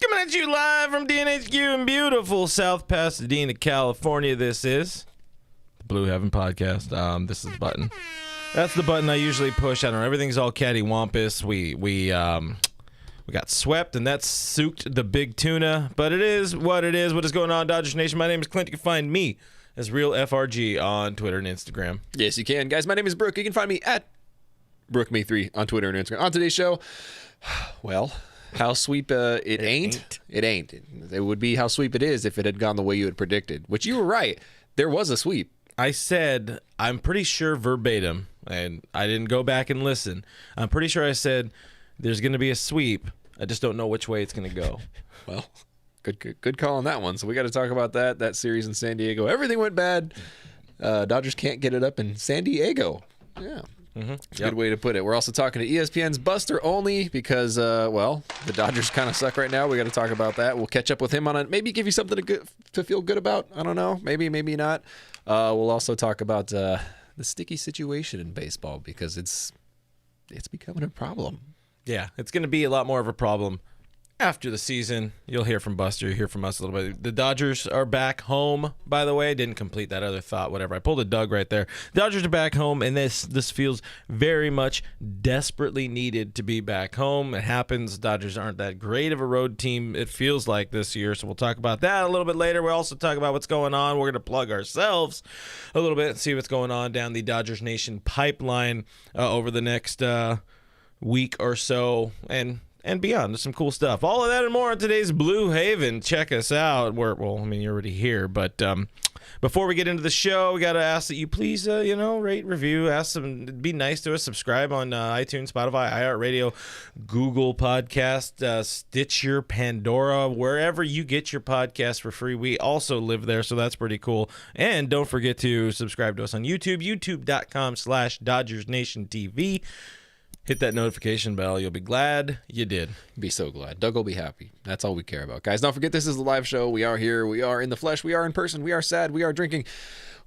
Coming at you live from DNHQ in beautiful South Pasadena, California. This is the Blue Heaven Podcast. This is the button. That's the button I usually push. I don't know. Everything's all cattywampus. We got swept, and that soaked the big tuna. But it is what it is. What is going on, Dodgers Nation? My name is Clint. You can find me as Real FRG on Twitter and Instagram. Yes, you can. Guys, my name is Brooke. You can find me at BrookeMe3 on Twitter and Instagram. On today's show, well, how sweep it ain't. It ain't. It would be how sweep it is if it had gone the way you had predicted, which you were right. There was a sweep. I said, I'm pretty sure verbatim, and I didn't go back and listen. I'm pretty sure I said there's going to be a sweep. I just don't know which way it's going to go. Well, good call on that one. So we got to talk about that series in San Diego. Everything went bad. Dodgers can't get it up in San Diego. Yeah. Mm-hmm. Good way to put it. We're also talking to ESPN's Buster Olney because, the Dodgers kind of suck right now. We got to talk about that. We'll catch up with him on it. Maybe give you something to feel good about. I don't know. Maybe not. We'll also talk about the sticky situation in baseball because it's becoming a problem. Yeah, it's going to be a lot more of a problem after the season. You'll hear from Buster. You'll hear from us a little bit. The Dodgers are back home, by the way. I didn't complete that other thought, whatever. I pulled a Doug right there. The Dodgers are back home, and this feels very much desperately needed to be back home. It happens. Dodgers aren't that great of a road team, it feels like, this year, so we'll talk about that a little bit later. We'll also talk about what's going on. We're going to plug ourselves a little bit and see what's going on down the Dodgers Nation pipeline over the next week or so, and beyond. There's some cool stuff. All of that and more on today's Blue Haven. Check us out. You're already here, but before we get into the show, we got to ask that you please, rate, review, be nice to us, subscribe on iTunes, Spotify, iHeartRadio, Google Podcast, Stitcher, Pandora, wherever you get your podcast for free. We also live there, so that's pretty cool. And don't forget to subscribe to us on YouTube, youtube.com/DodgersNationTV. Hit that notification bell. You'll be glad you did. Be so glad. Doug will be happy. That's all we care about. Guys, don't forget this is a live show. We are here. We are in the flesh. We are in person. We are sad. We are drinking.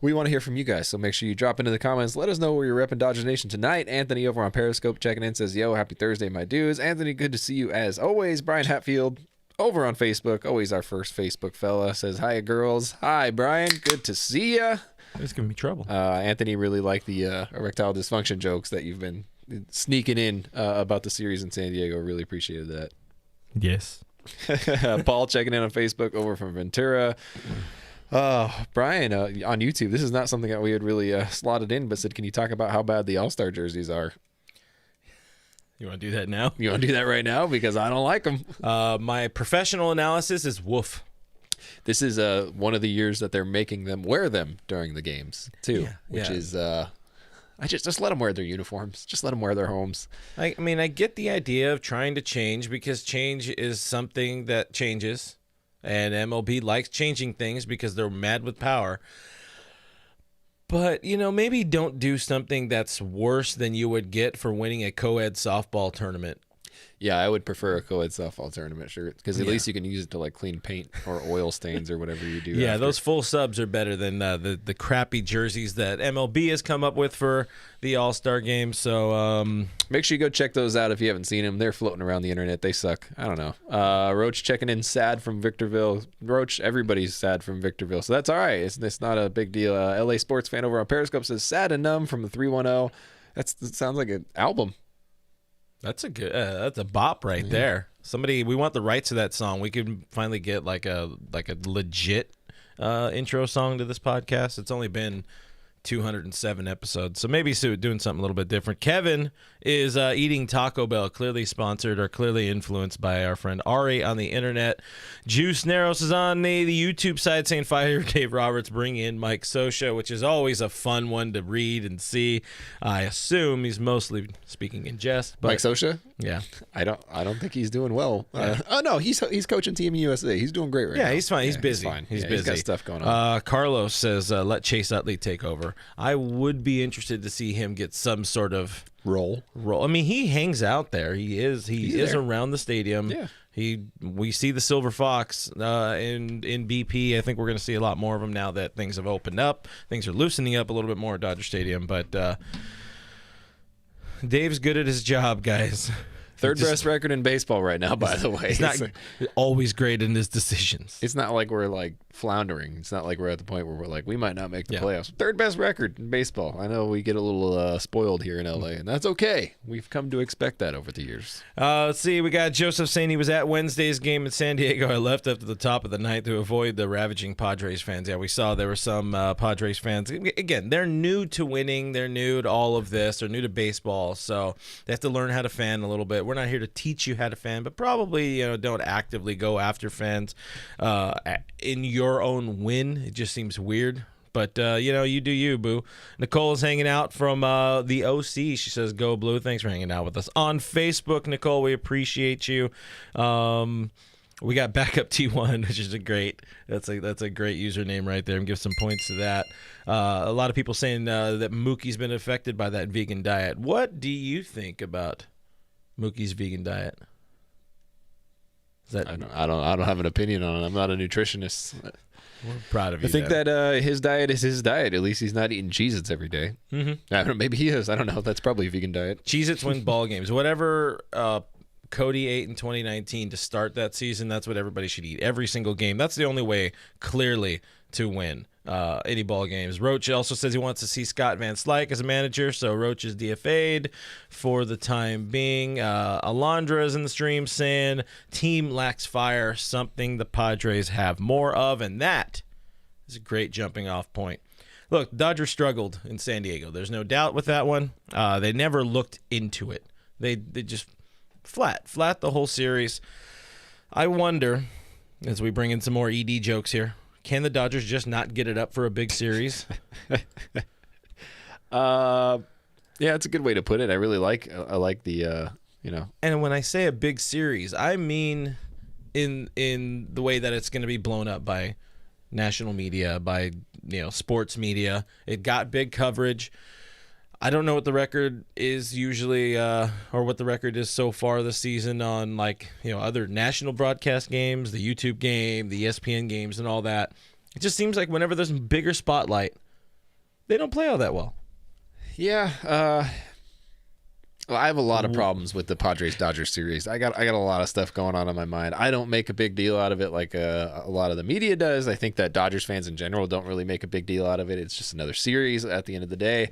We want to hear from you guys, so make sure you drop into the comments. Let us know where you're repping Dodgers Nation tonight. Anthony over on Periscope checking in says, yo, happy Thursday, my dudes. Anthony, good to see you as always. Brian Hatfield over on Facebook, always our first Facebook fella, says, hi, girls. Hi, Brian. Good to see ya. It's going to be trouble. Anthony really liked the erectile dysfunction jokes that you've been sneaking in about the series in San Diego. Really appreciated that. Yes. Paul checking in on Facebook over from Ventura. Brian on YouTube, this is not something that we had really slotted in, but said, can you talk about how bad the All-Star jerseys are? You want to do that now? You want to do that right now? Because I don't like them. My professional analysis is woof. This is one of the years that they're making them wear them during the games too, which is I just let them wear their uniforms. Just let them wear their homes. I mean, I get the idea of trying to change because change is something that changes, and MLB likes changing things because they're mad with power. But, maybe don't do something that's worse than you would get for winning a co-ed softball tournament. Yeah, I would prefer a co-ed softball tournament shirt because at least you can use it to like clean paint or oil stains or whatever you do. Yeah, after. Those full subs are better than the crappy jerseys that MLB has come up with for the All-Star game. So make sure you go check those out if you haven't seen them. They're floating around the internet. They suck. I don't know. Roach checking in sad from Victorville. Roach, everybody's sad from Victorville, so that's all right. It's not a big deal. LA Sports Fan over on Periscope says sad and numb from the 310. That sounds like an album. That's a good. That's a bop right there. We want the rights to that song. We could finally get like a legit intro song to this podcast. It's only been 207 episodes, so maybe doing something a little bit different. Kevin is eating Taco Bell, clearly sponsored or clearly influenced by our friend Ari on the internet. Juice Narrows is on the YouTube side saying fire Dave Roberts, bring in Mike Scioscia, which is always a fun one to read and see. I assume he's mostly speaking in jest. But Mike Scioscia? Yeah. I don't think he's doing well. No, he's coaching Team USA. He's doing great right now. Yeah, he's fine. He's busy. He's busy. He's got stuff going on. Carlos says, let Chase Utley take over. I would be interested to see him get some sort of role. I mean, he hangs out there. He is around the stadium. Yeah. We see the Silver Fox in BP. I think we're going to see a lot more of him now that things have opened up. Things are loosening up a little bit more at Dodger Stadium. But Dave's good at his job, guys. Third best record in baseball right now, by the way. He's not always great in his decisions. It's not like we're like floundering. It's not like we're at the point where we're like, we might not make the playoffs. Third best record in baseball. I know we get a little spoiled here in LA, and that's okay. We've come to expect that over the years. Let's see. We got Joseph saying he was at Wednesday's game in San Diego. I left up to the top of the ninth to avoid the ravaging Padres fans. Yeah, we saw there were some Padres fans. Again, they're new to winning. They're new to all of this. They're new to baseball, so they have to learn how to fan a little bit. We're not here to teach you how to fan, but probably don't actively go after fans in your own win. It just seems weird. But, you do you, boo. Nicole is hanging out from the OC. She says, go blue. Thanks for hanging out with us. On Facebook, Nicole, we appreciate you. We got Backup T1, which is that's a great username right there, and give some points to that. A lot of people saying that Mookie's been affected by that vegan diet. What do you think about Mookie's vegan diet? I don't have an opinion on it. I'm not a nutritionist. We're proud of you. I think that his diet is his diet. At least he's not eating Cheez-Its every day. Mm-hmm. I don't know, maybe he is. I don't know. That's probably a vegan diet. Cheez-Its win ball games. Whatever Cody ate in 2019 to start that season, that's what everybody should eat. Every single game. That's the only way, clearly, to win any ball games. Roach also says he wants to see Scott Van Slyke as a manager, so Roach is DFA'd for the time being. Alondra is in the stream saying, team lacks fire, something the Padres have more of, and that is a great jumping off point. Look, Dodgers struggled in San Diego. There's no doubt with that one. They never looked into it. They just flat the whole series. I wonder, as we bring in some more ED jokes here, can the Dodgers just not get it up for a big series? Yeah, it's a good way to put it. I really like the And when I say a big series, I mean in the way that it's going to be blown up by national media, by sports media. It got big coverage. I don't know what the record is usually, or what the record is so far this season on other national broadcast games, the YouTube game, the ESPN games, and all that. It just seems like whenever there's a bigger spotlight, they don't play all that well. Yeah, well, I have a lot of problems with the Padres-Dodgers series. I got a lot of stuff going on in my mind. I don't make a big deal out of it like a lot of the media does. I think that Dodgers fans in general don't really make a big deal out of it. It's just another series at the end of the day.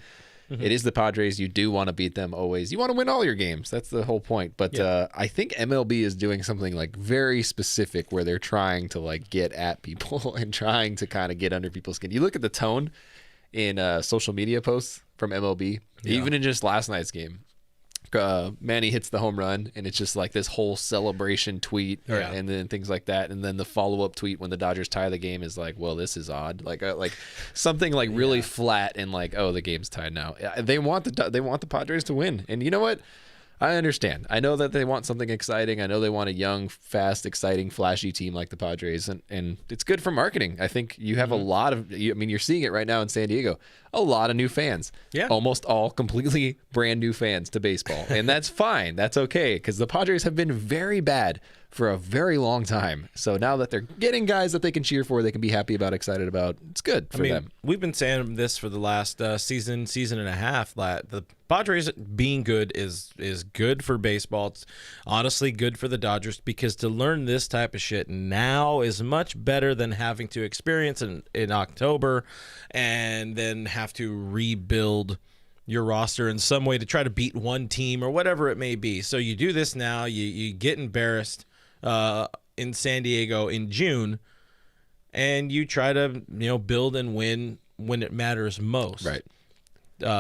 Mm-hmm. It is the Padres. You do want to beat them always. You want to win all your games. That's the whole point. But I think MLB is doing something very specific where they're trying to get at people and trying to kind of get under people's skin. You look at the tone in social media posts from MLB, even in just last night's game. Manny hits the home run, and it's just this whole celebration tweet, and then things like that, and then the follow-up tweet when the Dodgers tie the game is well, this is odd, something really flat and oh, the game's tied now. They want the Padres to win, and you know what? I understand. I know that they want something exciting. I know they want a young, fast, exciting, flashy team like the Padres, and it's good for marketing. I think you have a lot of, you're seeing it right now in San Diego, a lot of new fans. Yeah. Almost all completely brand new fans to baseball. And that's fine. That's okay, because the Padres have been very bad for a very long time. So now that they're getting guys that they can cheer for, they can be happy about, excited about, it's good for them. We've been saying this for the last season and a half. The Padres being good is good for baseball. It's honestly good for the Dodgers, because to learn this type of shit now is much better than having to experience in October and then have to rebuild your roster in some way to try to beat one team or whatever it may be. So you do this now, you get embarrassed in San Diego in June, and you try to build and win when it matters most. Right.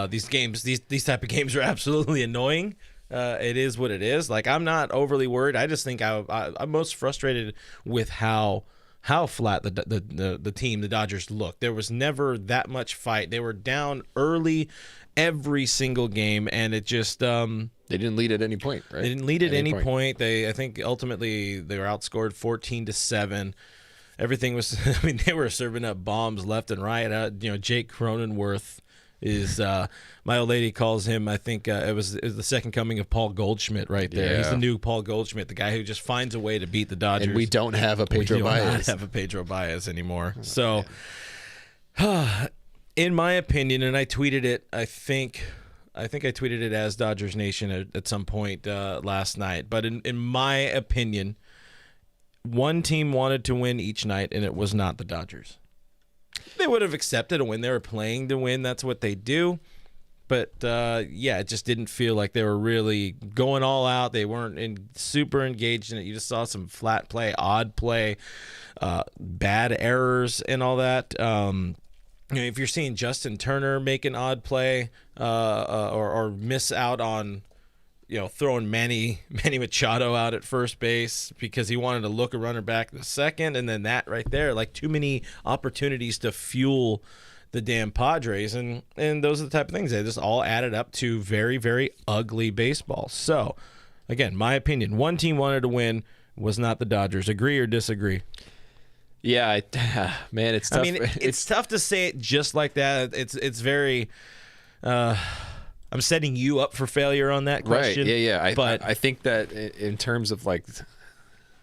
These type of games are absolutely annoying. It is what it is. I'm not overly worried. I just think I'm most frustrated with how flat the team, the Dodgers, looked. There was never that much fight. They were down early every single game, and it just they didn't lead at any point, right? They didn't lead at any point. I think ultimately they were outscored 14-7. Everything was they were serving up bombs left and right. Jake Cronenworth is my old lady calls him, I think it was the second coming of Paul Goldschmidt right there. Yeah. He's the new Paul Goldschmidt, the guy who just finds a way to beat the Dodgers. And we don't have a Pedro Baez. We do not have a Pedro Baez anymore. In my opinion, and I tweeted it, I think I think I tweeted it as Dodgers Nation at some point last night. But in my opinion, one team wanted to win each night, and it was not the Dodgers. They would have accepted a win. They were playing to win. That's what they do. But, it just didn't feel like they were really going all out. They weren't super engaged in it. You just saw some flat play, odd play, bad errors and all that. If you're seeing Justin Turner make an odd play or miss out on, throwing Manny Machado out at first base because he wanted to look a runner back the second, and then that right there, like too many opportunities to fuel the damn Padres, and those are the type of things. They just all added up to very, very ugly baseball. So, again, my opinion, one team wanted to win, was not the Dodgers. Agree or disagree? Yeah, man, it's tough. I mean, it's tough to say it just like that. It's very. I'm setting you up for failure on that question. Right? Yeah. But I think that in terms of like,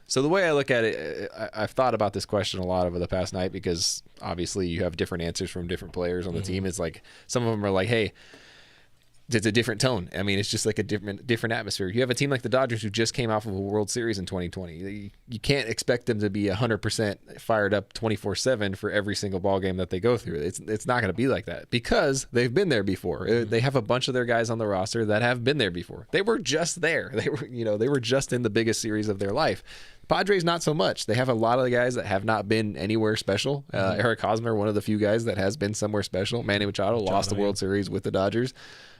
so the way I look at it, I've thought about this question a lot over the past night because obviously you have different answers from different players on the team. It's like some of them are like, hey, it's a different tone. I mean, it's just like a different atmosphere. You have a team like the Dodgers who just came off of a World Series in 2020. You can't expect them to be 100% fired up 24/7 for every single ball game that they go through. It's not going to be like that because they've been there before. They have a bunch of their guys on the roster that have been there before. They were just there. They were just in the biggest series of their life. Padres, not so much. They have a lot of the guys that have not been anywhere special. Eric Hosmer, one of the few guys that has been somewhere special. Manny Machado lost the World Series with the Dodgers.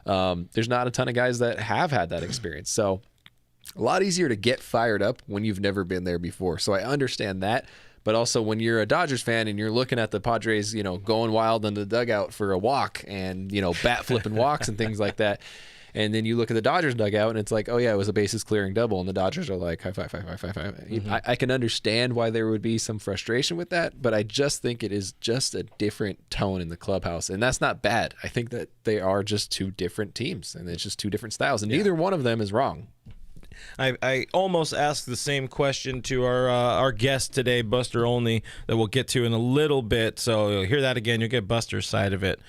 There's not a ton of guys that have had that experience. So a lot easier to get fired up when you've never been there before. So I understand that. But also when you're a Dodgers fan and you're looking at the Padres, going wild in the dugout for a walk and, bat flipping walks and things like that. And then you look at the Dodgers dugout and it's like, oh yeah, it was a bases clearing double. And the Dodgers are like, high five, high five, high five. Mm-hmm. I can understand why there would be some frustration with that, but I just think it is just a different tone in the clubhouse. And that's not bad. I think that they are just two different teams and it's just two different styles. And neither one of them is wrong. I almost asked the same question to our guest today, Buster Olney, that we'll get to in a little bit. So you'll hear that again. You'll get Buster's side of it.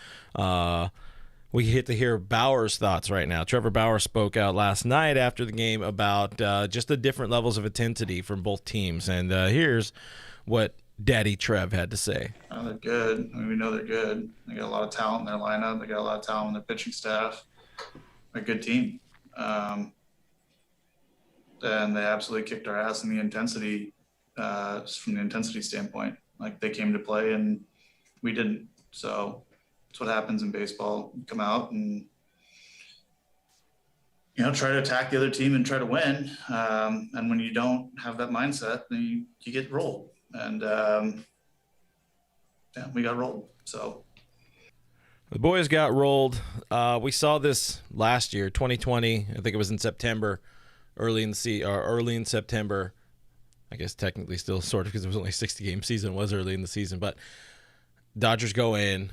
We get to hear Bauer's thoughts right now. Trevor Bauer spoke out last night after the game about just the different levels of intensity from both teams. And here's what Daddy Trev had to say. Oh, they're good. I mean, we know they're good. They got a lot of talent in their lineup. They got a lot of talent in their pitching staff. They're a good team. And they absolutely kicked our ass in the intensity, from the intensity standpoint. Like, they came to play and we didn't. So that's what happens in baseball. You come out and, try to attack the other team and try to win. And when you don't have that mindset, then you get rolled. And, we got rolled. So the boys got rolled. We saw this last year, 2020. I think it was in September, early in September. I guess technically still sort of because it was only a 60-game season. It was early in the season. But Dodgers go in.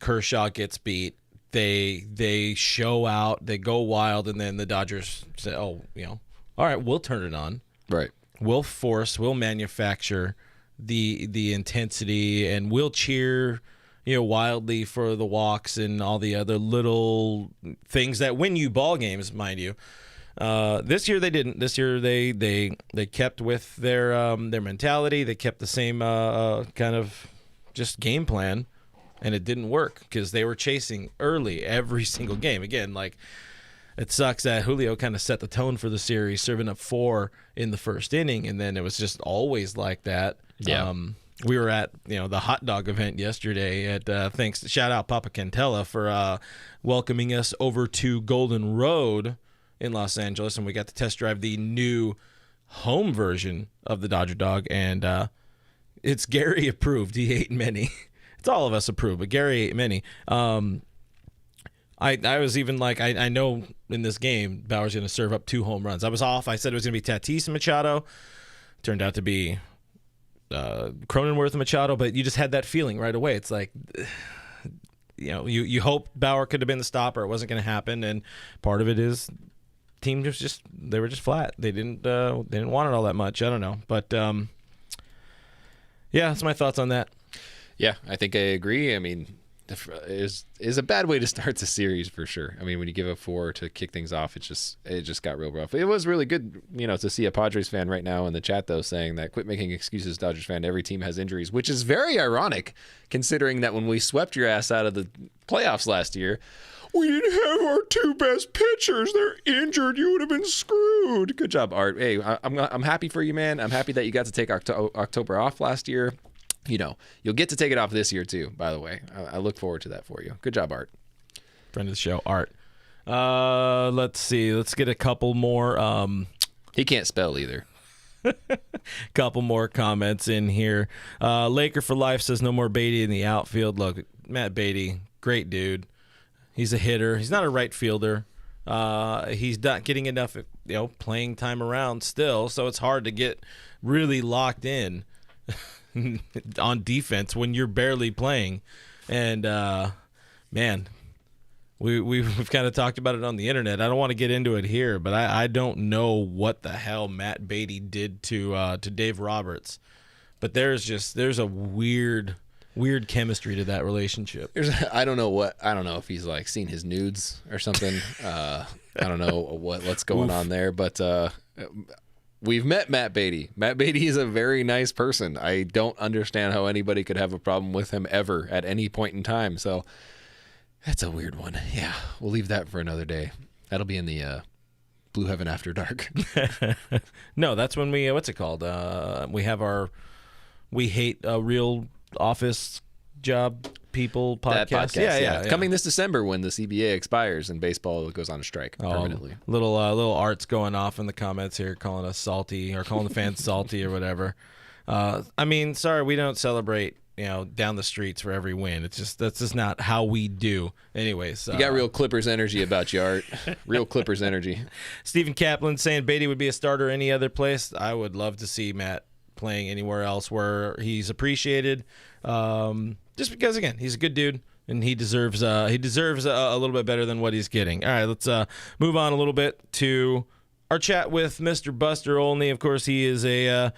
Kershaw gets beat. They show out. They go wild, and then the Dodgers say, "Oh, all right, we'll turn it on. Right. We'll manufacture the intensity, and we'll cheer, wildly for the walks and all the other little things that win you ball games, mind you." This year they didn't. This year they kept with their mentality. They kept the same kind of just game plan. And it didn't work because they were chasing early every single game. Again, like, it sucks that Julio kind of set the tone for the series, serving up 4 in the first inning, and then it was just always like that. Yeah. We were at the hot dog event yesterday. Shout out Papa Cantella for welcoming us over to Golden Road in Los Angeles, and we got to test drive the new home version of the Dodger Dog, and it's Gary approved. He ate many. It's all of us approve, but Gary ate many. I was even like, I know in this game, Bauer's going to serve up 2 home runs. I was off. I said it was going to be Tatis and Machado. Turned out to be Cronenworth and Machado, but you just had that feeling right away. It's like, you hope Bauer could have been the stopper. It wasn't going to happen, and part of it is team they were just flat. They didn't want it all that much. I don't know, but yeah, that's my thoughts on that. Yeah, I think I agree. I mean, is a bad way to start the series for sure. I mean, when you give up 4 to kick things off, it just got real rough. It was really good, to see a Padres fan right now in the chat though saying that quit making excuses, Dodgers fan. Every team has injuries, which is very ironic considering that when we swept your ass out of the playoffs last year, we didn't have our 2 best pitchers. They're injured. You would have been screwed. Good job, Art. Hey, I'm happy for you, man. I'm happy that you got to take October off last year. You'll get to take it off this year too, by the way. I look forward to that for you. Good job, Art. Friend of the show, Art. Let's see. Let's get a couple more. He can't spell either. Couple more comments in here. Laker for life says no more Beatty in the outfield. Look, Matt Beatty, great dude. He's a hitter. He's not a right fielder. He's not getting enough, playing time around still, so it's hard to get really locked in on defense when you're barely playing. And man, we've kind of talked about it on the internet. I don't want to get into it here, but I don't know what the hell Matt Beatty did to Dave Roberts. But there's a weird chemistry to that relationship. I don't know if he's like seen his nudes or something. I don't know what's going on there, but we've met Matt Beatty. Matt Beatty is a very nice person. I don't understand how anybody could have a problem with him ever at any point in time. So that's a weird one. Yeah, we'll leave that for another day. That'll be in the Blue Heaven After Dark. No, that's when we what's it called? We have our We Hate Real Office Job People podcast. That podcast, yeah. Coming this December when the CBA expires and baseball goes on a strike permanently. Little Art's going off in the comments here, calling us salty or calling the fans salty or whatever. I mean, sorry, we don't celebrate down the streets for every win. That's just not how we do. Anyways, you got real Clippers energy about you, Art. Real Clippers energy. Stephen Kaplan saying Beatty would be a starter any other place. I would love to see Matt playing anywhere else where he's appreciated. Just because, again, he's a good dude and he deserves a little bit better than what he's getting. All right, let's move on a little bit to our chat with Mr. Buster Olney. Of course, he is a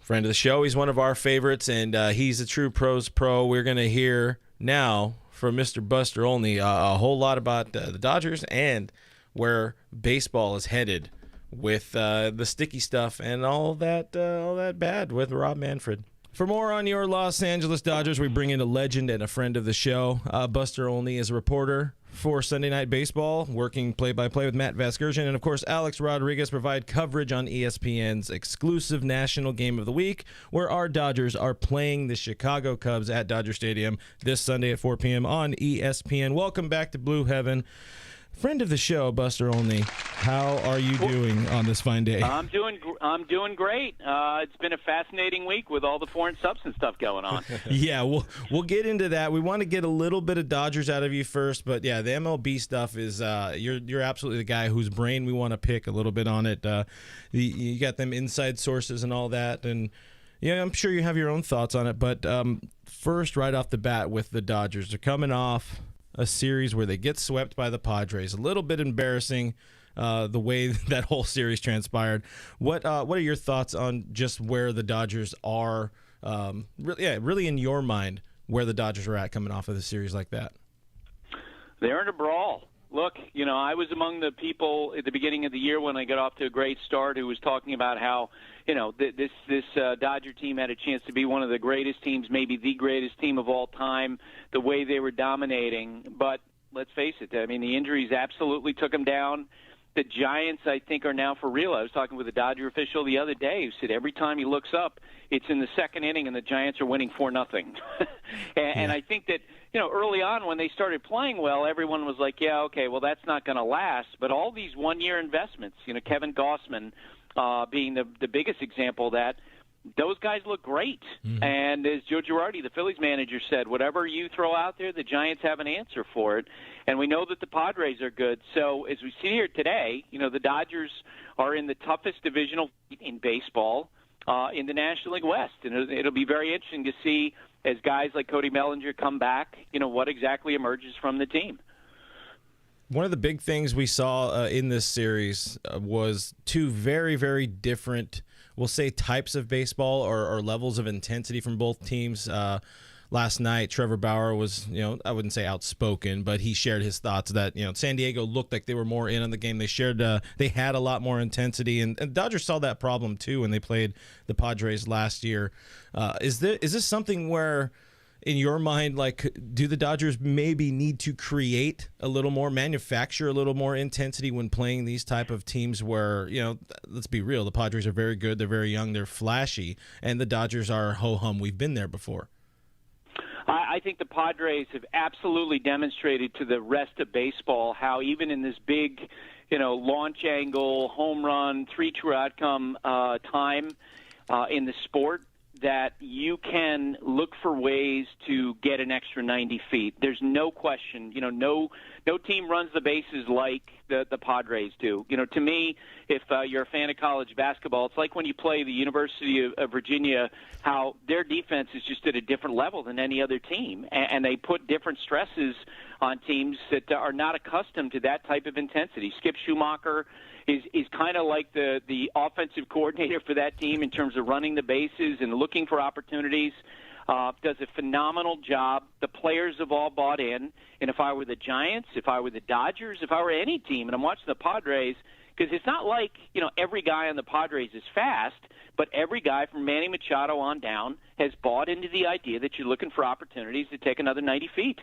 friend of the show. He's one of our favorites, and he's a true pros pro. We're going to hear now from Mr. Buster Olney a whole lot about the Dodgers and where baseball is headed with the sticky stuff and all that bad with Rob Manfred. For more on your Los Angeles Dodgers, we bring in a legend and a friend of the show. Buster Olney is a reporter for Sunday Night Baseball, working play-by-play with Matt Vasgersian. And, of course, Alex Rodriguez provide coverage on ESPN's exclusive National Game of the Week, where our Dodgers are playing the Chicago Cubs at Dodger Stadium this Sunday at 4 p.m. on ESPN. Welcome back to Blue Heaven. Friend of the show, Buster Olney, how are you doing on this fine day? I'm doing great. It's been a fascinating week with all the foreign substance stuff going on. Yeah, we'll get into that. We want to get a little bit of Dodgers out of you first, but yeah, the MLB stuff is you're absolutely the guy whose brain we want to pick a little bit on it. You got them inside sources and all that, and yeah, I'm sure you have your own thoughts on it. But first, right off the bat with the Dodgers, they're coming off a series where they get swept by the Padres. A little bit embarrassing the way that whole series transpired. What are your thoughts on just where the Dodgers are, really in your mind, where the Dodgers are at coming off of the series like that? They're in a brawl. Look, I was among the people at the beginning of the year when I got off to a great start who was talking about how, this Dodger team had a chance to be one of the greatest teams, maybe the greatest team of all time, the way they were dominating. But let's face it, I mean, the injuries absolutely took them down. The Giants, I think, are now for real. I was talking with a Dodger official the other day who said every time he looks up, it's in the second inning and the Giants are winning 4-0. And I think that, early on when they started playing well, everyone was like, yeah, okay, well, that's not going to last. But all these one-year investments, Kevin Gossman being the biggest example of that, those guys look great. Mm-hmm. And as Joe Girardi, the Phillies manager, said, whatever you throw out there, the Giants have an answer for it. And we know that the Padres are good. So as we sit here today, the Dodgers are in the toughest divisional in baseball in the National League West. And it'll be very interesting to see as guys like Cody Bellinger come back, what exactly emerges from the team. One of the big things we saw in this series was two very, very different, we'll say, types of baseball or levels of intensity from both teams. last night, Trevor Bauer was, I wouldn't say outspoken, but he shared his thoughts that, San Diego looked like they were more in on the game. They shared, they had a lot more intensity, and Dodgers saw that problem too when they played the Padres last year. Is this something where, in your mind, like, do the Dodgers maybe need to create a little more, manufacture a little more intensity when playing these type of teams where, let's be real, the Padres are very good, they're very young, they're flashy, and the Dodgers are ho-hum. We've been there before. I think the Padres have absolutely demonstrated to the rest of baseball how even in this big, launch angle, home run, 3-true outcome time in the sport, that you can look for ways to get an extra 90 feet. There's no question. No team runs the bases like the Padres do. To me, if you're a fan of college basketball, it's like when you play the University of Virginia, how their defense is just at a different level than any other team, and they put different stresses on teams that are not accustomed to that type of intensity. Skip Schumacher is kind of like the offensive coordinator for that team in terms of running the bases and looking for opportunities. Does a phenomenal job. The players have all bought in. And if I were the Giants, if I were the Dodgers, if I were any team, and I'm watching the Padres, because it's not like, every guy on the Padres is fast, but every guy from Manny Machado on down has bought into the idea that you're looking for opportunities to take another 90 feet.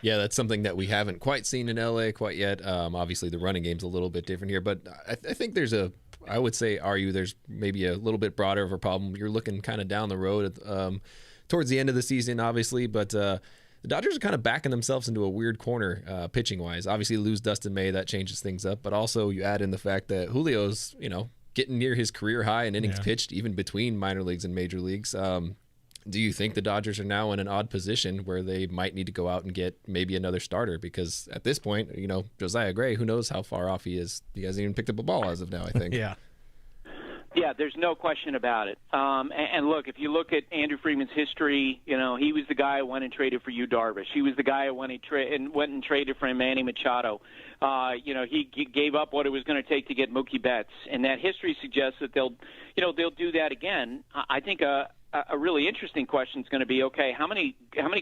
Yeah, that's something that we haven't quite seen in LA quite yet. Obviously, the running game's a little bit different here, but I think there's there's maybe a little bit broader of a problem. You're looking kind of down the road towards the end of the season, obviously, but the Dodgers are kind of backing themselves into a weird corner pitching-wise. Obviously, lose Dustin May, that changes things up, but also you add in the fact that Julio's, getting near his career high in innings pitched, even between minor leagues and major leagues. Do you think the Dodgers are now in an odd position where they might need to go out and get maybe another starter? Because at this point, Josiah Gray, who knows how far off he is? He hasn't even picked up a ball as of now, I think. Yeah, there's no question about it. And look, if you look at Andrew Friedman's history, he was the guy who went and traded for Yu Darvish. He was the guy who went and traded for Manny Machado. He gave up what it was going to take to get Mookie Betts, and that history suggests that they'll do that again. I think a really interesting question is going to be, okay, how many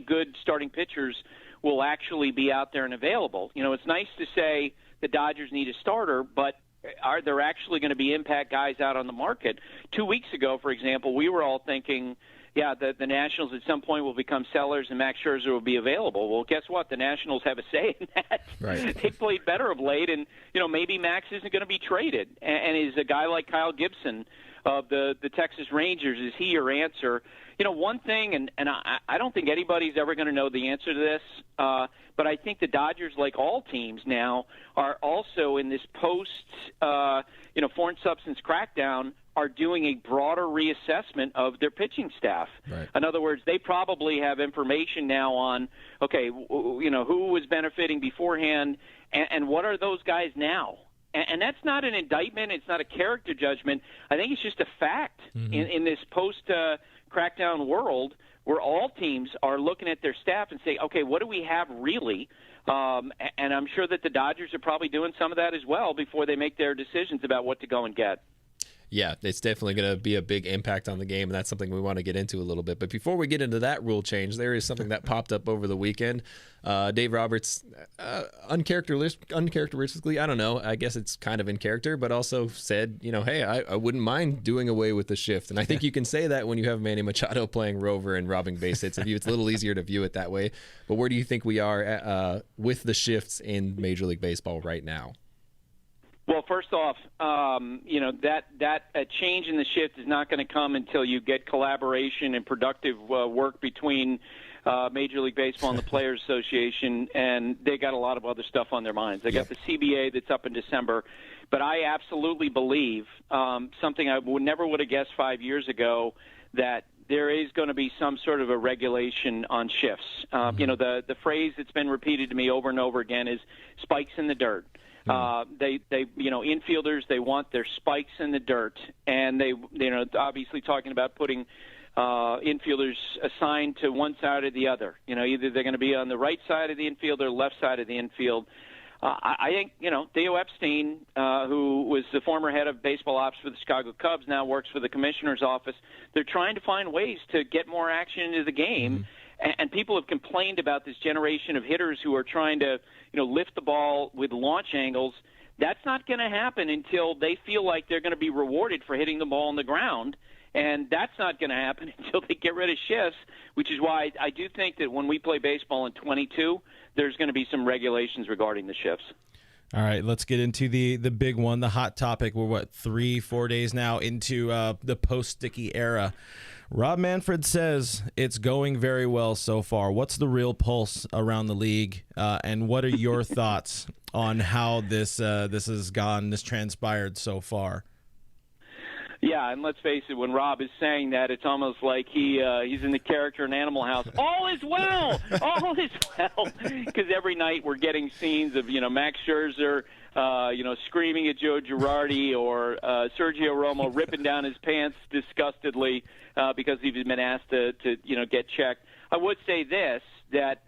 good starting pitchers will actually be out there and available? It's nice to say the Dodgers need a starter, but are there actually going to be impact guys out on the market? 2 weeks ago, for example, we were all thinking, the Nationals at some point will become sellers and Max Scherzer will be available. Well, guess what? The Nationals have a say in that. Right. They played better of late, and maybe Max isn't going to be traded. And is a guy like Kyle Gibson of the Texas Rangers, is he your answer? One thing, and I don't think anybody's ever going to know the answer to this, but I think the Dodgers, like all teams now, are also in this post-foreign substance crackdown, are doing a broader reassessment of their pitching staff. Right. In other words, they probably have information now on, okay, who was benefiting beforehand, and what are those guys now? And that's not an indictment. It's not a character judgment. I think it's just a fact in this post-crackdown world where all teams are looking at their staff and say, okay, what do we have really? And I'm sure that the Dodgers are probably doing some of that as well before they make their decisions about what to go and get. Yeah, it's definitely going to be a big impact on the game, and that's something we want to get into a little bit. But before we get into that rule change, there is something that popped up over the weekend. Dave Roberts, uncharacteristically, I don't know, I guess it's kind of in character, but also said, hey, I wouldn't mind doing away with the shift. And I think you can say that when you have Manny Machado playing rover and robbing base hits. It's a little easier to view it that way. But where do you think we are with the shifts in Major League Baseball right now? Well, first off, that a change in the shift is not going to come until you get collaboration and productive work between Major League Baseball and the Players Association, and they got a lot of other stuff on their minds. They got the CBA that's up in December, but I absolutely believe something I never would have guessed 5 years ago, that there is going to be some sort of a regulation on shifts. The phrase that's been repeated to me over and over again is spikes in the dirt. Infielders, they want their spikes in the dirt, and they obviously talking about putting infielders assigned to one side or the other. Either they're going to be on the right side of the infield or left side of the infield. I think, Theo Epstein, who was the former head of baseball ops for the Chicago Cubs, now works for the commissioner's office. They're trying to find ways to get more action into the game. and people have complained about this generation of hitters who are trying to, lift the ball with launch angles. That's not going to happen until they feel like they're going to be rewarded for hitting the ball on the ground. And that's not going to happen until they get rid of shifts, which is why I do think that when we play baseball in 22, there's going to be some regulations regarding the shifts. All right, let's get into the big one, the hot topic. We're, 3-4 days now into the post-Sticky era. Rob Manfred says it's going very well so far. What's the real pulse around the league, and what are your thoughts on how this has gone, this transpired so far? Yeah, and let's face it, when Rob is saying that, it's almost like he's in the character in Animal House. All is well! All is well! Because every night we're getting scenes of, Max Scherzer, screaming at Joe Girardi, or Sergio Romo ripping down his pants disgustedly because he's been asked to get checked. I would say this, that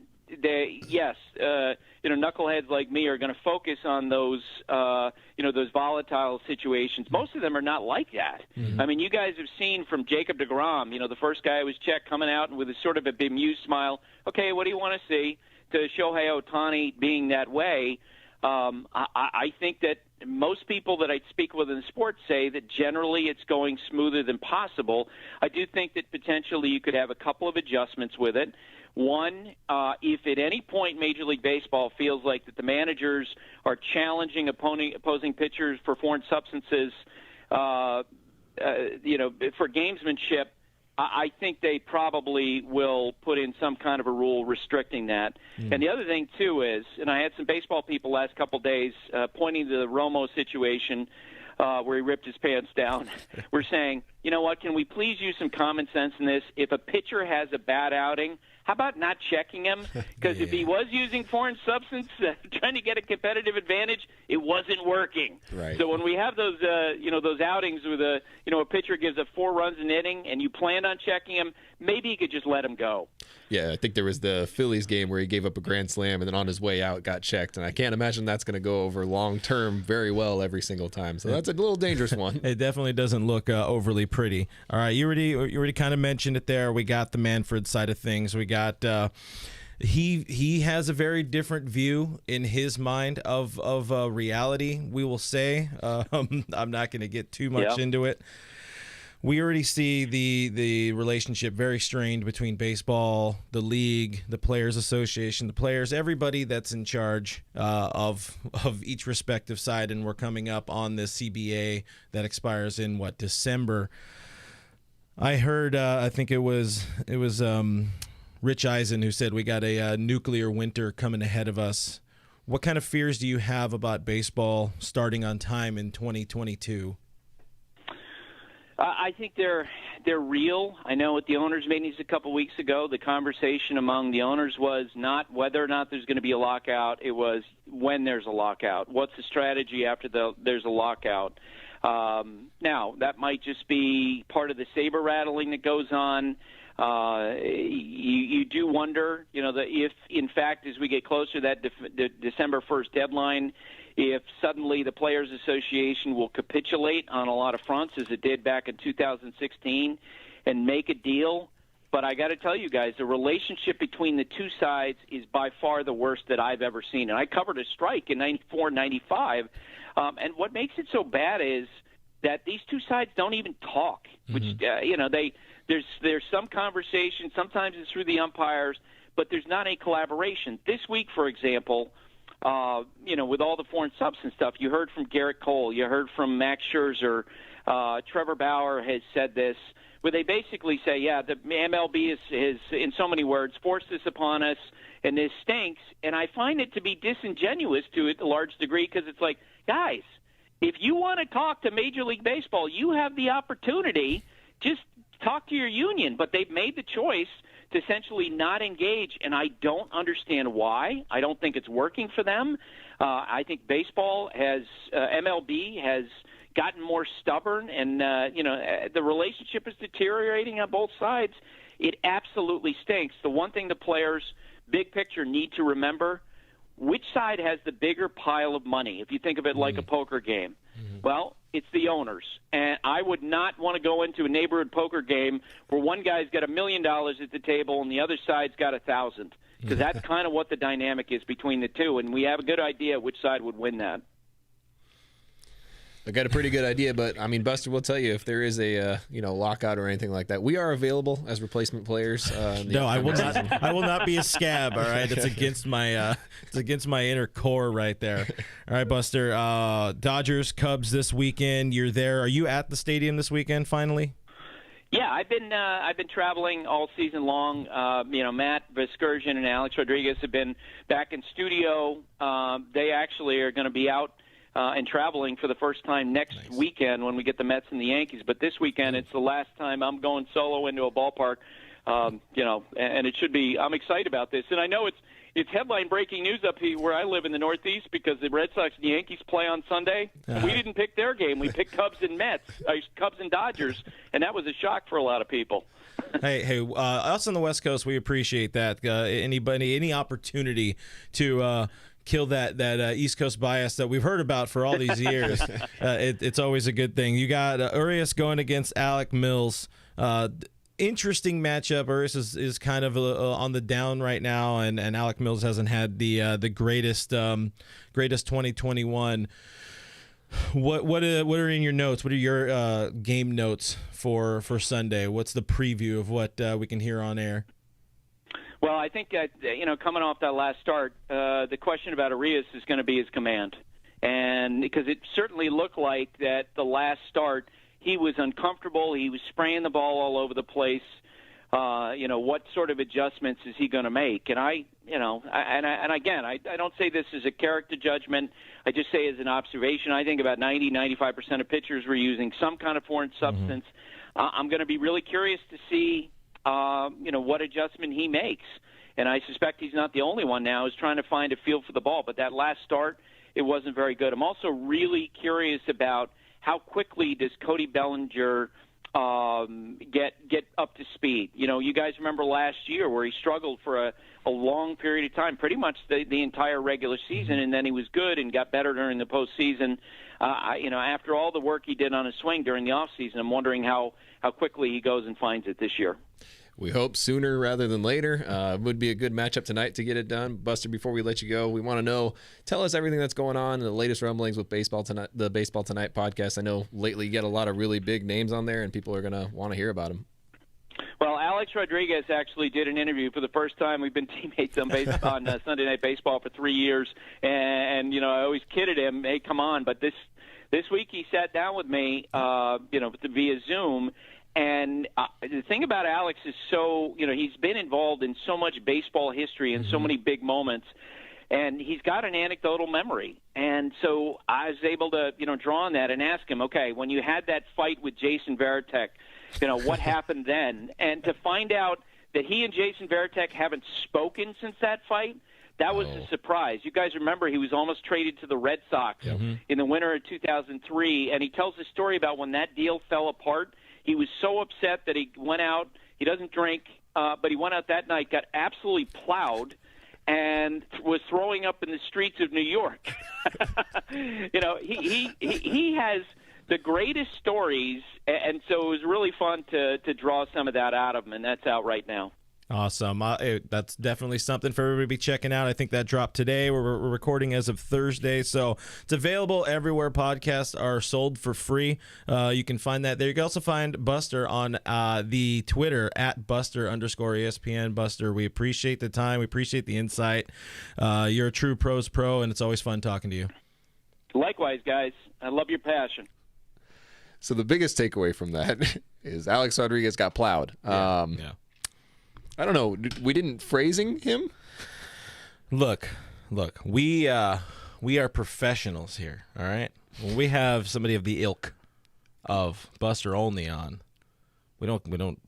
knuckleheads like me are going to focus on those, those volatile situations. Most of them are not like that. Mm-hmm. I mean, you guys have seen from Jacob deGrom, the first guy who was checked coming out with a sort of a bemused smile. Okay, what do you want to see? To Shohei Ohtani being that way. I think that most people that I speak with in sports say that generally it's going smoother than possible. I do think that potentially you could have a couple of adjustments with it. One, if at any point Major League Baseball feels like that the managers are challenging opposing pitchers for foreign substances, for gamesmanship, I think they probably will put in some kind of a rule restricting that. Mm. And the other thing, too, is, and I had some baseball people last couple of days pointing to the Romo situation where he ripped his pants down. We're saying, you know what, can we please use some common sense in this? If a pitcher has a bad outing, how about not checking him? Because if he was using foreign substance, trying to get a competitive advantage, it wasn't working. Right. So when we have those, those outings with a pitcher gives up 4 runs an inning, and you planned on checking him, maybe you could just let him go. Yeah, I think there was the Phillies game where he gave up a grand slam and then on his way out got checked, and I can't imagine that's going to go over long term very well every single time. So that's a little dangerous one. It definitely doesn't look overly pretty. All right, you already kind of mentioned it there. We got the Manfred side of things. We got he has a very different view in his mind of reality, we will say. I'm not going to get too much into it. We already see the relationship very strained between baseball, the league, the Players Association, the players, everybody that's in charge of each respective side, and we're coming up on the CBA that expires in December. I heard I think it was Rich Eisen who said we got a nuclear winter coming ahead of us. What kind of fears do you have about baseball starting on time in 2022? I think they're real. I know at the owners' meetings a couple weeks ago, the conversation among the owners was not whether or not there's going to be a lockout. It was when there's a lockout. What's the strategy after there's a lockout? Now, that might just be part of the saber rattling that goes on. You do wonder, that if, in fact, as we get closer to that December 1st deadline, if suddenly the Players Association will capitulate on a lot of fronts, as it did back in 2016, and make a deal. But I got to tell you guys, the relationship between the two sides is by far the worst that I've ever seen. And I covered a strike in 94, 95. And what makes it so bad is that these two sides don't even talk, which, there's some conversation. Sometimes it's through the umpires, but there's not a collaboration. This week, for example, with all the foreign substance stuff, you heard from Garrett Cole, you heard from Max Scherzer, Trevor Bauer has said this, where they basically say, the MLB is in so many words, forced this upon us, and this stinks. And I find it to be disingenuous to a large degree, because it's like, guys, if you want to talk to Major League Baseball, you have the opportunity. Just talk to your union. But they've made the choice to essentially not engage, and I don't understand why. I don't think it's working for them. I think baseball has MLB has gotten more stubborn, and the relationship is deteriorating on both sides. It absolutely stinks. The one thing the players, big picture, need to remember: which side has the bigger pile of money? If you think of it like a poker game, Well, it's the owners. And I would not want to go into a neighborhood poker game where one guy's got $1 million at the table and the other side's got 1,000, because that's kind of what the dynamic is between the two, and we have a good idea which side would win that. I got a pretty good idea, but I mean, Buster will tell you if there is a lockout or anything like that. We are available as replacement players. No, I will not. I will not be a scab. All right, it's against my inner core right there. All right, Buster. Dodgers, Cubs this weekend. You're there. Are you at the stadium this weekend? Finally. Yeah, I've been traveling all season long. Matt Vescursion and Alex Rodriguez have been back in studio. They actually are going to be out and traveling for the first time next weekend when we get the Mets and the Yankees. But this weekend, it's the last time I'm going solo into a ballpark, and it should be. I'm excited about this. And I know it's headline-breaking news up here where I live in the Northeast because the Red Sox and the Yankees play on Sunday. We didn't pick their game. We picked Cubs and Cubs and Dodgers, and that was a shock for a lot of people. Hey, us on the West Coast, we appreciate that. Any opportunity to kill that East Coast bias that we've heard about for all these years. It's always a good thing. You got Urias going against Alec Mills. Interesting matchup. Urias is kind of on the down right now, and Alec Mills hasn't had the greatest 2021. What are in your notes? What are your game notes for Sunday? What's the preview of what we can hear on air? Well, I think coming off that last start, the question about Urias is going to be his command, and because it certainly looked like that the last start he was uncomfortable, he was spraying the ball all over the place. What sort of adjustments is he going to make? And I don't say this as a character judgment. I just say as an observation. I think about 95% of pitchers were using some kind of foreign substance. I'm going to be really curious to see what adjustment he makes. And I suspect he's not the only one now who's trying to find a feel for the ball. But that last start, it wasn't very good. I'm also really curious about how quickly does Cody Bellinger get up to speed. You guys remember last year where he struggled for a long period of time, pretty much the entire regular season, and then he was good and got better during the postseason. After all the work he did on his swing during the offseason, I'm wondering how quickly he goes and finds it this year. We hope sooner rather than later. It would be a good matchup tonight to get it done. Buster, before we let you go, we want to know, tell us everything that's going on and the latest rumblings with Baseball Tonight, the Baseball Tonight podcast. I know lately you get a lot of really big names on there, and people are going to want to hear about them. Well, Alex Rodriguez actually did an interview for the first time. We've been teammates on Sunday Night Baseball for 3 years, and I always kidded him, hey, come on. But this week he sat down with me, via Zoom. And the thing about Alex is he's been involved in so much baseball history and so many big moments, and he's got an anecdotal memory. And so I was able to, draw on that and ask him, okay, when you had that fight with Jason Varitek, what happened then? And to find out that he and Jason Varitek haven't spoken since that fight, that was a surprise. You guys remember he was almost traded to the Red Sox in the winter of 2003, and he tells a story about when that deal fell apart. He was so upset that he went out. He doesn't drink, but he went out that night, got absolutely plowed, and was throwing up in the streets of New York. He has the greatest stories, and so it was really fun to draw some of that out of him, and that's out right now. Awesome. That's definitely something for everybody to be checking out. I think that dropped today. We're recording as of Thursday, so it's available everywhere podcasts are sold for free. You can find that there. You can also find Buster on the Twitter at Buster_ESPN. Buster, we appreciate the time. We appreciate the insight. You're a true pros pro, and it's always fun talking to you. Likewise, guys. I love your passion. So the biggest takeaway from that is Alex Rodriguez got plowed. Yeah. I don't know. We didn't phrasing him. Look. We are professionals here. All right. When we have somebody of the ilk of Buster Olney on, we don't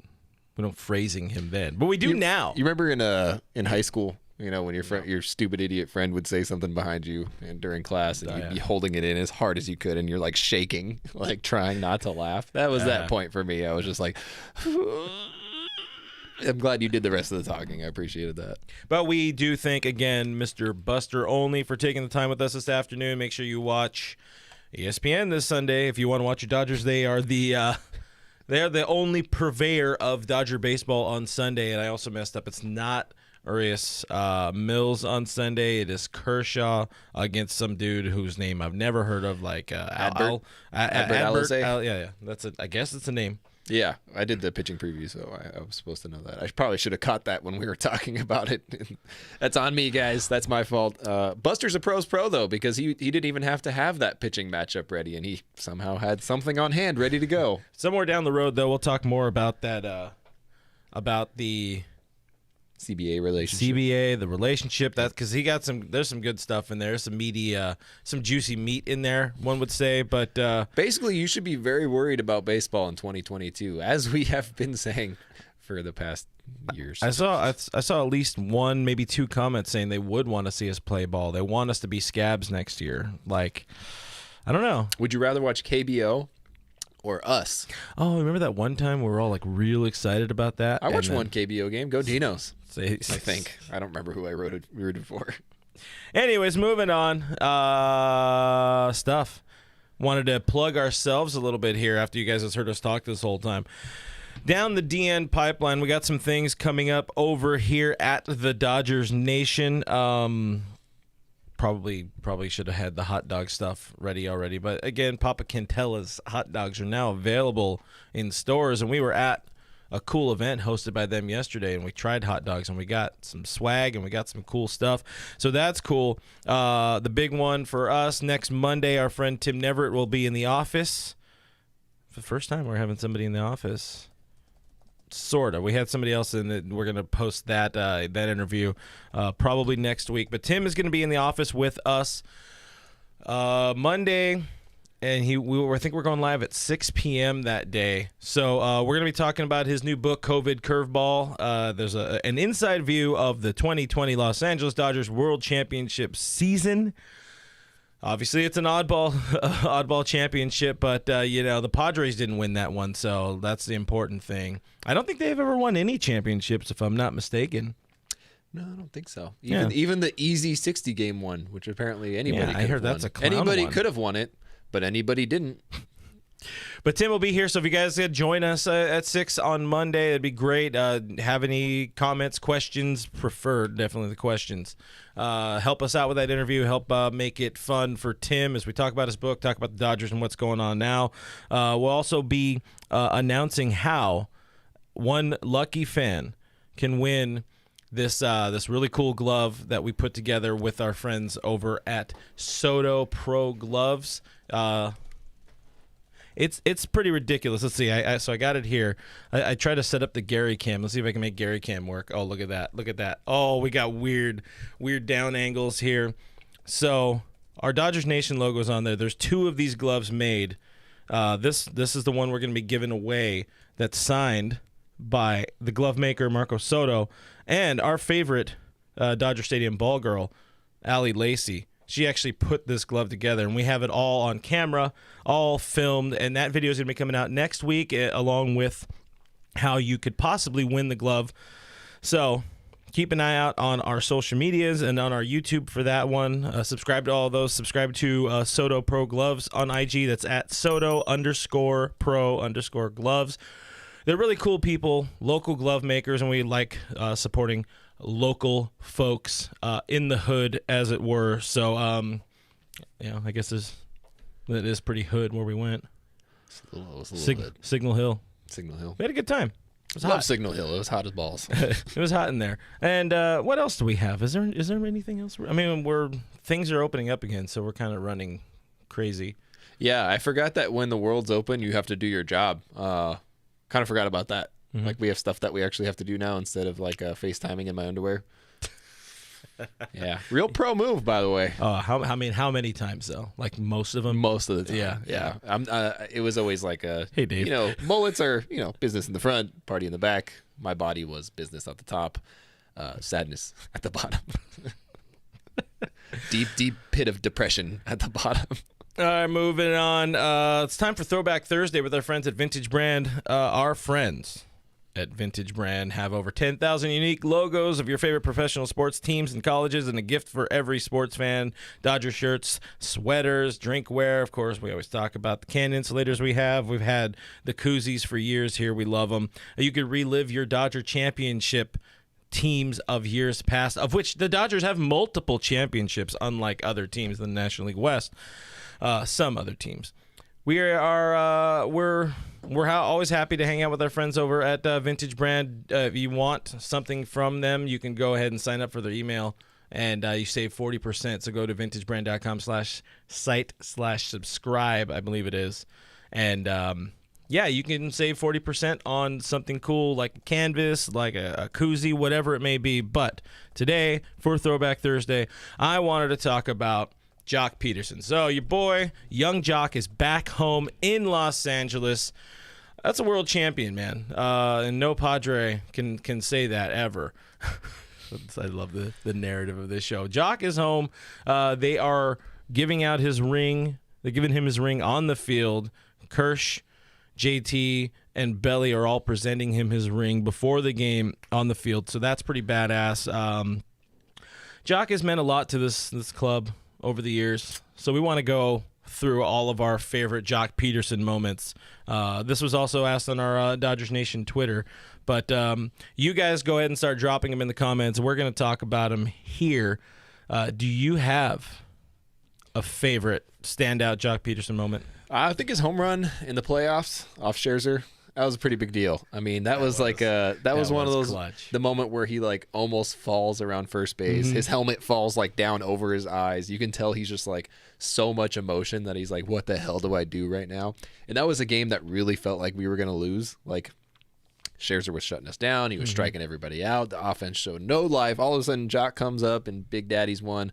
phrasing him then, but we do now. You remember in high school, when your stupid idiot friend would say something behind you and during class, and you'd be holding it in as hard as you could, and you're like shaking, like trying not to laugh. That was that point for me. I was just like. I'm glad you did the rest of the talking. I appreciated that. But we do thank, again, Mr. Buster Olney for taking the time with us this afternoon. Make sure you watch ESPN this Sunday. If you want to watch your Dodgers, they are the only purveyor of Dodger baseball on Sunday. And I also messed up. It's not Urias Mills on Sunday. It is Kershaw against some dude whose name I've never heard of, like Adbert Adbert. Alizé? Yeah. That's it. I guess it's a name. Yeah, I did the pitching preview, so I was supposed to know that. I probably should have caught that when we were talking about it. That's on me, guys. That's my fault. Buster's a pro's pro, though, because he didn't even have to have that pitching matchup ready, and he somehow had something on hand ready to go. Somewhere down the road, though, we'll talk more about that, about the CBA relationship. CBA, the relationship. That's because there's some good stuff in there. Some meaty, some juicy meat in there, one would say. But basically, you should be very worried about baseball in 2022, as we have been saying for the past years. I saw at least one, maybe two comments saying they would want to see us play ball. They want us to be scabs next year. Like, I don't know. Would you rather watch KBO or us? Oh, remember that one time we were all like real excited about that? I watched one KBO game. Go Dinos. I think. I don't remember who I rooted for. Anyways, moving on. Stuff. Wanted to plug ourselves a little bit here after you guys have heard us talk this whole time. Down the DN pipeline, we got some things coming up over here at the Dodgers Nation. Probably should have had the hot dog stuff ready already. But again, Papa Quintella's hot dogs are now available in stores, and we were at a cool event hosted by them yesterday, and we tried hot dogs, and we got some swag, and we got some cool stuff. So that's cool. The big one for us, next Monday, our friend Tim Neverett will be in the office. For the first time we're having somebody in the office. Sort of. We had somebody else in it. We're going to post that interview probably next week. But Tim is going to be in the office with us Monday, and I think we're going live at 6 p.m. that day. So we're going to be talking about his new book, COVID Curveball. There's an inside view of the 2020 Los Angeles Dodgers World Championship season. Obviously, it's an oddball championship, but the Padres didn't win that one, so that's the important thing. I don't think they've ever won any championships, if I'm not mistaken. No, I don't think so. Even the easy 60-game one, which apparently anybody could have won. I heard that's a clown Anybody one. could have won it, but anybody didn't. But Tim will be here, so if you guys could join us at 6 on Monday, that'd be great. Have any comments, questions, preferred, definitely the questions. Help us out with that interview. Help make it fun for Tim as we talk about his book, talk about the Dodgers and what's going on now. We'll also be announcing how one lucky fan can win this really cool glove that we put together with our friends over at Soto Pro Gloves. It's pretty ridiculous. Let's see. So I got it here. I tried to set up the Gary cam. Let's see if I can make Gary cam work. Oh, look at that. Look at that. Oh, we got weird down angles here. So our Dodgers Nation logo is on there. There's two of these gloves made. This is the one we're going to be giving away that's signed by the glove maker Marco Soto and our favorite Dodger Stadium ball girl, Allie Lacey. She actually put this glove together, and we have it all on camera, all filmed, and that video is going to be coming out next week along with how you could possibly win the glove. So keep an eye out on our social medias and on our YouTube for that one. Subscribe to all of those. Subscribe to Soto Pro Gloves on IG. That's at Soto_Pro_Gloves. They're really cool people, local glove makers, and we like supporting local folks in the hood, as it were. So, I guess it is pretty hood where we went. Signal Hill. Signal Hill. We had a good time. It was Love hot. Signal Hill. It was hot as balls. It was hot in there. And what else do we have? Is there anything else? I mean, things are opening up again, so we're kind of running crazy. Yeah, I forgot that when the world's open, you have to do your job. Kind of forgot about that. Mm-hmm. Like we have stuff that we actually have to do now instead of like FaceTiming in my underwear. Yeah, real pro move, by the way. How many times though? Like most of them. Most of the time. Yeah. It was always like hey Dave. Mullets are business in the front, party in the back. My body was business at the top, sadness at the bottom. deep pit of depression at the bottom. All right, moving on. It's time for Throwback Thursday with our friends at Vintage Brand. Our friends at Vintage Brand have over 10,000 unique logos of your favorite professional sports teams and colleges, and a gift for every sports fan. Dodger shirts, sweaters, drinkware. Of course, we always talk about the can insulators we have. We've had the koozies for years here. We love them. You could relive your Dodger championship teams of years past, of which the Dodgers have multiple championships, unlike other teams in the National League West. Some other teams. We're always happy to hang out with our friends over at Vintage Brand. If you want something from them, you can go ahead and sign up for their email, and you save 40%. So go to vintagebrand.com/site/subscribe, I believe it is. And you can save 40% on something cool like a canvas, like a koozie, whatever it may be. But today, for Throwback Thursday, I wanted to talk about Joc Pederson. So your boy, young Joc, is back home in Los Angeles. That's a world champion, man. And no Padre can say that ever. I love the narrative of this show. Joc is home. They are giving out his ring. They're giving him his ring on the field. Kirsch, JT, and Belly are all presenting him his ring before the game on the field. So that's pretty badass. Joc has meant a lot to this club over the years, so we want to go through all of our favorite Joc Pederson moments. This was also asked on our Dodgers Nation Twitter, but you guys go ahead and start dropping them in the comments. We're going to talk about them here. Do you have a favorite standout Joc Pederson moment? I think his home run in the playoffs off Scherzer. That was a pretty big deal. I mean, that was one of those clutch. The moment where he like almost falls around first base. His helmet falls like down over his eyes. You can tell he's just like so much emotion that he's like, what the hell do I do right now? And that was a game that really felt like we were going to lose. Like Scherzer was shutting us down. He was striking everybody out. The offense showed no life. All of a sudden Joc comes up and Big Daddy's won.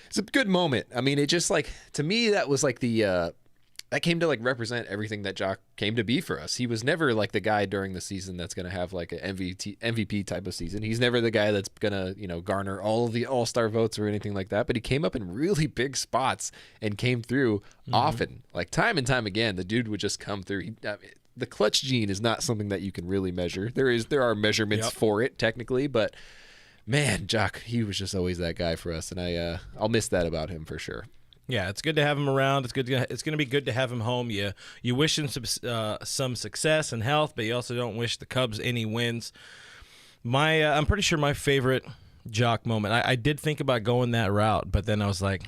It's a good moment. I mean, it just like, to me, that was like that came to like represent everything that Joc came to be for us. He was never like the guy during the season that's going to have like an MVP type of season. He's never the guy that's going to, garner all of the all-star votes or anything like that. But he came up in really big spots and came through often. Like time and time again, the dude would just come through. The clutch gene is not something that you can really measure. There are measurements for it technically, but man, Joc, he was just always that guy for us. And I'll miss that about him for sure. Yeah, it's good to have him around. It's going to be good to have him home. You wish him some success and health, but you also don't wish the Cubs any wins. I'm pretty sure my favorite Joc moment. I did think about going that route, but then I was like,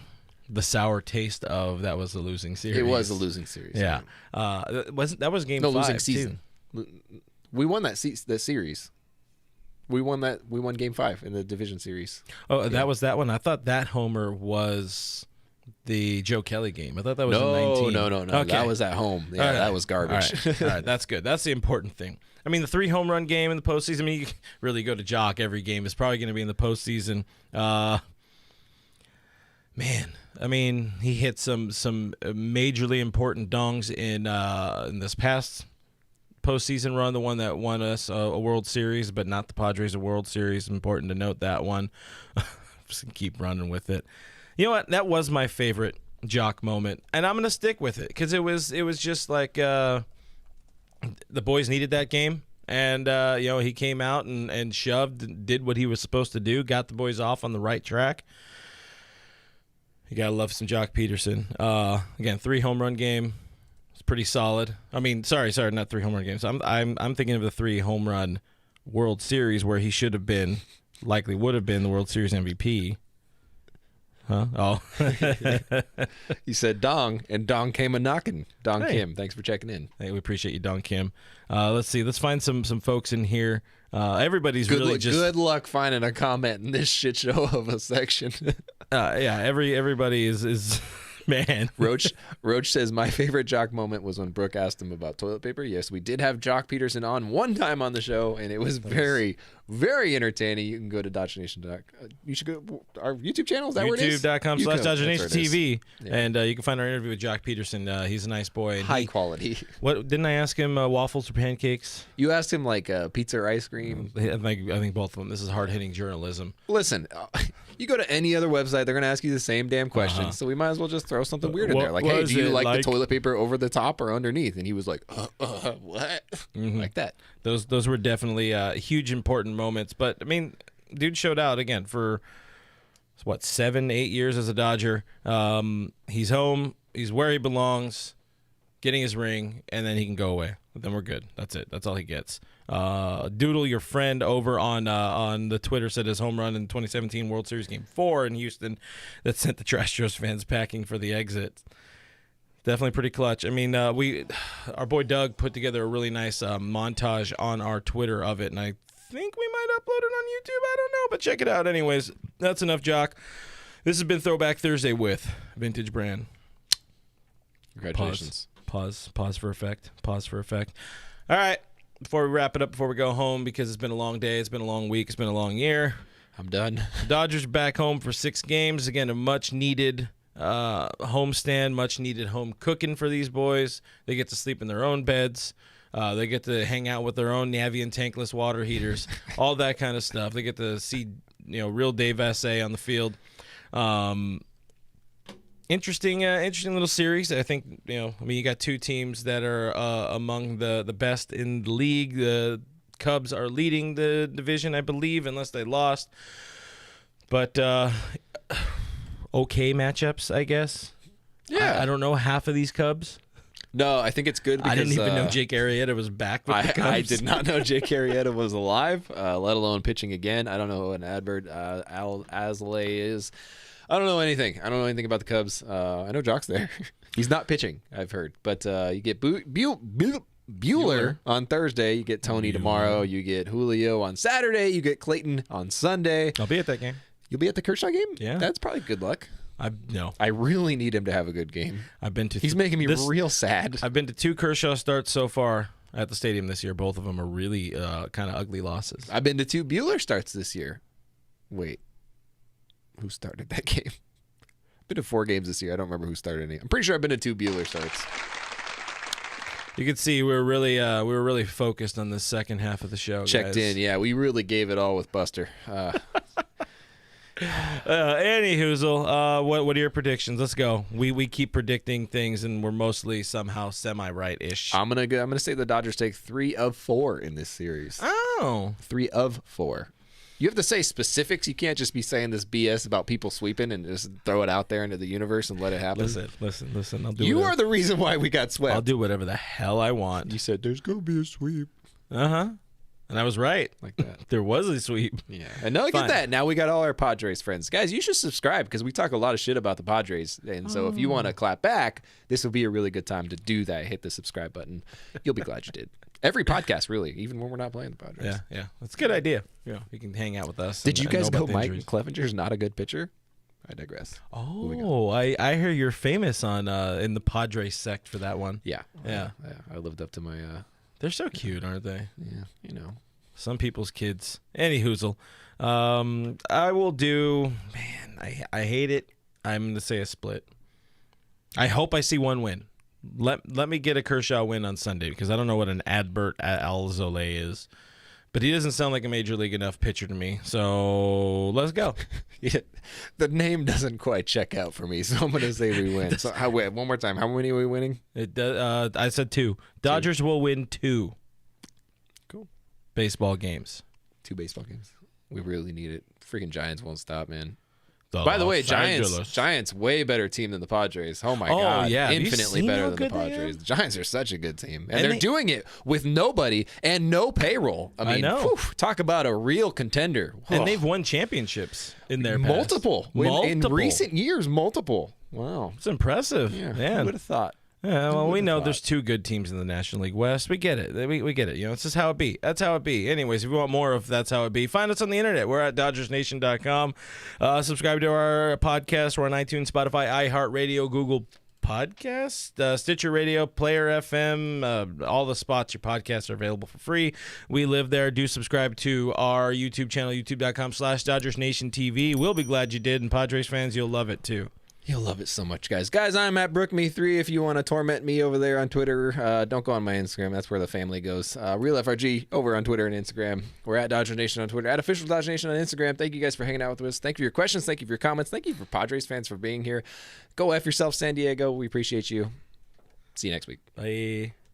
the sour taste of that was a losing series. It was a losing series. Yeah, that was game 5. Losing season. Too. We won that series. We won game 5 in the division series. Oh, yeah. That was that one. I thought that homer was the Joe Kelly game. I thought that was in 19. No. Okay. That was at home. Yeah, that was garbage. All right, that's good. That's the important thing. I mean, the 3 home run game in the postseason. I mean, you really go to Joc every game. It's probably going to be in the postseason. Man, I mean, he hit some majorly important dongs in this past postseason run, the one that won us a World Series, but not the Padres a World Series. Important to note that one. Just gonna keep running with it. You know what? That was my favorite Joc moment, and I'm going to stick with it because it was just like the boys needed that game, and he came out and shoved, and did what he was supposed to do, got the boys off on the right track. You got to love some Joc Pederson. Again, 3 home run game. It's pretty solid. I mean, sorry, not 3 home run games. I'm thinking of the 3 home run World Series where he should have been, likely would have been the World Series MVP. Huh? Oh. You said Dong, and Dong came a knocking. Dong Kim, thanks for checking in. Hey, we appreciate you, Dong Kim. Let's see. Let's find some folks in here. Everybody's really just good luck finding a comment in this shit show of a section. Everybody is man. Roach says, my favorite Joc moment was when Brooke asked him about toilet paper. Yes, we did have Joc Pederson on one time on the show, and it was very, very entertaining. You can go to DodgerNation. You should go our YouTube channel. Is that where it is? YouTube.com/DodgerNationTV. Yeah. And you can find our interview with Joc Pederson. He's a nice boy. And high quality. What didn't I ask him? Waffles or pancakes? You asked him like pizza or ice cream. I think both of them. This is hard hitting journalism. Listen, you go to any other website, they're going to ask you the same damn question. So we might as well just throw throw something weird in there. Like, hey, do you like the toilet paper over the top or underneath? And he was like, what? Like that. Those were definitely huge, important moments. But, I mean, dude showed out again for, 7-8 years as a Dodger. He's home. He's where he belongs, getting his ring, and then he can go away. Then we're good. That's it. That's all he gets. Doodle, your friend over on the Twitter, said his home run in 2017 World Series Game 4 in Houston that sent the Astros fans packing for the exit. Definitely pretty clutch. I mean, our boy Doug put together a really nice montage on our Twitter of it, and I think we might upload it on YouTube. I don't know, but check it out. Anyways, that's enough, Joc. This has been Throwback Thursday with Vintage Brand. Congratulations. Pause for effect. Pause for effect. All right. Before we wrap it up, before we go home, because it's been a long day, it's been a long week, it's been a long year. I'm done. The Dodgers are back home for 6 games. Again, a much-needed homestand, much-needed home cooking for these boys. They get to sleep in their own beds. They get to hang out with their own Navien tankless water heaters, all that kind of stuff. They get to see, real Dave Vassay on the field. Interesting little series. I think, you got 2 teams that are among the best in the league. The Cubs are leading the division, I believe, unless they lost. But okay matchups, I guess. Yeah. I don't know half of these Cubs. No, I think it's good because I didn't even know Jake Arrieta was back with the Cubs. I did not know Jake Arrieta was alive, let alone pitching again. I don't know who an Adbert Aslay is. I don't know anything. I don't know anything about the Cubs. I know Joc's there. He's not pitching, I've heard. But you get Bueller on Thursday. You get Tony tomorrow. You get Julio on Saturday. You get Clayton on Sunday. I'll be at that game. You'll be at the Kershaw game? Yeah. That's probably good luck. No. I really need him to have a good game. He's making me real sad. I've been to 2 Kershaw starts so far at the stadium this year. Both of them are really kind of ugly losses. I've been to 2 Bueller starts this year. Wait. Who started that game? I've been to 4 games this year. I don't remember who started any. I'm pretty sure I've been to 2 Bueller starts. You can see we were really focused on the second half of the show. Checked in, yeah. We really gave it all with Buster. Any Hoozle, what are your predictions? Let's go. We keep predicting things, and we're mostly somehow semi-right-ish. I'm gonna say the Dodgers take 3 of 4 in this series. Oh, 3 of 4. You have to say specifics. You can't just be saying this BS about people sweeping and just throw it out there into the universe and let it happen. Listen. I'll do. You are the reason why we got swept. I'll do whatever the hell I want. You said there's gonna be a sweep. And I was right. Like that. There was a sweep. Yeah. And now look at that. Now we got all our Padres friends. Guys, you should subscribe because we talk a lot of shit about the Padres. And so if you want to clap back, this will be a really good time to do that. Hit the subscribe button. You'll be glad you did. Every podcast, really, even when we're not playing the Padres. Yeah. That's a good idea. Yeah, you can hang out with us. Did you guys know Mike Clevenger's not a good pitcher? I digress. Oh, I hear you're famous on in the Padres sect for that one. Yeah. Yeah. I lived up to my... They're so cute, aren't they? Yeah, Some people's kids. Any Hoozle. I will do... Man, I hate it. I'm going to say a split. I hope I see one win. Let me get a Kershaw win on Sunday because I don't know what an Adbert Alzolay is. But he doesn't sound like a major league enough pitcher to me. So let's go. Yeah, the name doesn't quite check out for me, so I'm going to say we win. So wait, one more time. How many are we winning? I said 2. Dodgers will win 2. Cool. Baseball games. 2 baseball games. We really need it. Freaking Giants won't stop, man. By the way, Giants, way better team than the Padres. Oh my God, yeah. Infinitely better than the Padres. The Giants are such a good team, and they're doing it with nobody and no payroll. I mean, know. Talk about a real contender. And they've won championships in their past. Multiple in recent years. Multiple. Wow, it's impressive. Yeah, man. Who would have thought? Yeah, well, we know there's 2 good teams in the National League West. We get it. We get it. It's just how it be. That's how it be. Anyways, if you want more of That's How It Be, find us on the internet. We're at DodgersNation.com. Subscribe to our podcast. We're on iTunes, Spotify, iHeartRadio, Google Podcast, Stitcher Radio, Player FM, all the spots your podcasts are available for free. We live there. Do subscribe to our YouTube channel, youtube.com/DodgersNationTV. We'll be glad you did, and Padres fans, you'll love it too. You'll love it so much, guys. Guys, I'm at BrookMe3 if you want to torment me over there on Twitter. Don't go on my Instagram. That's where the family goes. RealFRG over on Twitter and Instagram. We're at Dodger Nation on Twitter, at Official Dodger Nation on Instagram. Thank you guys for hanging out with us. Thank you for your questions. Thank you for your comments. Thank you for Padres fans for being here. Go F yourself, San Diego. We appreciate you. See you next week. Bye.